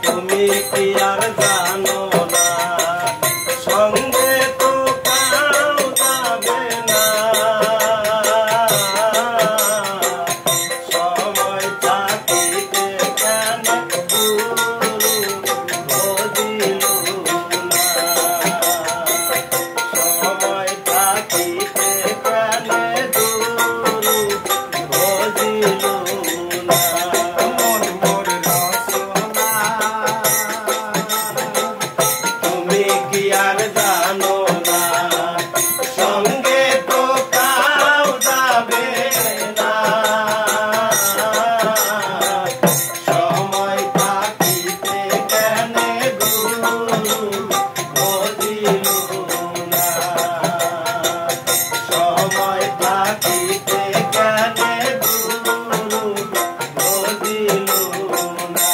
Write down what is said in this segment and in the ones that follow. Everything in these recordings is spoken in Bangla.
তুমি কি আর জানো না সঙ্গে তো কাউ যাবে না সময় থাকিতে কেন বুঝিল না সময় থাকিতে কেন বুঝিল না তুমি কি আর জানো না সঙ্গে তো কাউ যাবে না সময় থাকিতে কেন বুঝিল না সময় থাকিতে কেন বুঝিল না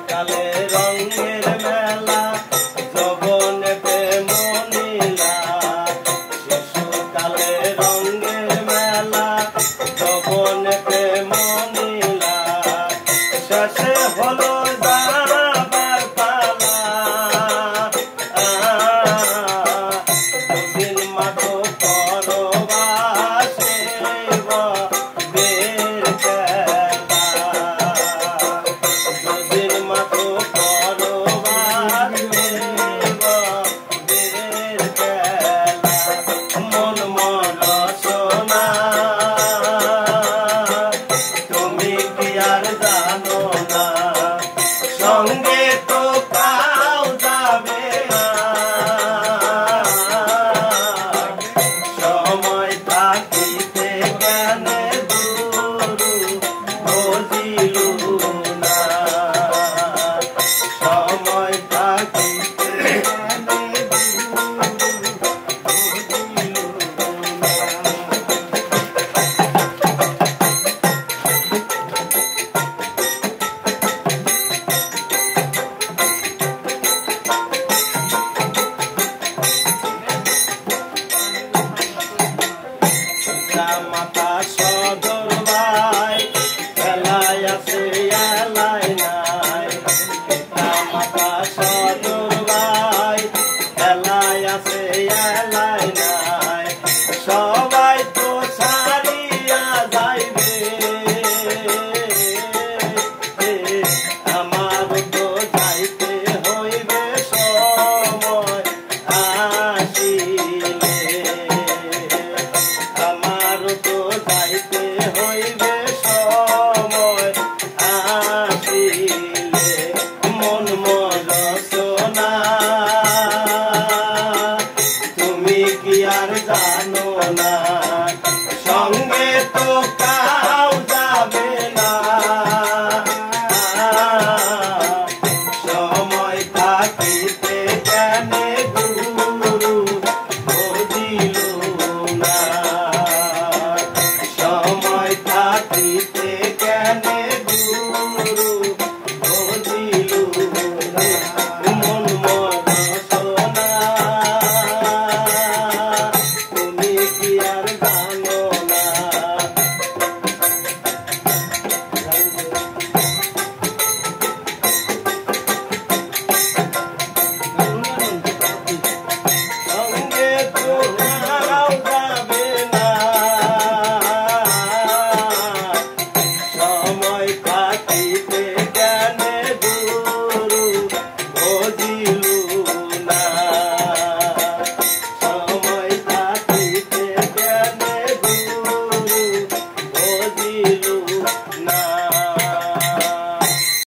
কালে রঙের মেলা যৌবনেতে মনিলা শিশুকালে রঙের মেলা যৌবনেতে মনিলা শেষে হলো যাবার পালা দুদিন মাত্র পরবাসে বের খেলা দুদিন মাত্র পরবাসে বের খেলা মন রসনা তুমি কি আর জানো না সঙ্গে তো কাউ যাবে না সময় থাকিতে কেন বুঝিল না সময় থাকিতে কেন বুঝিল না মাতা সদ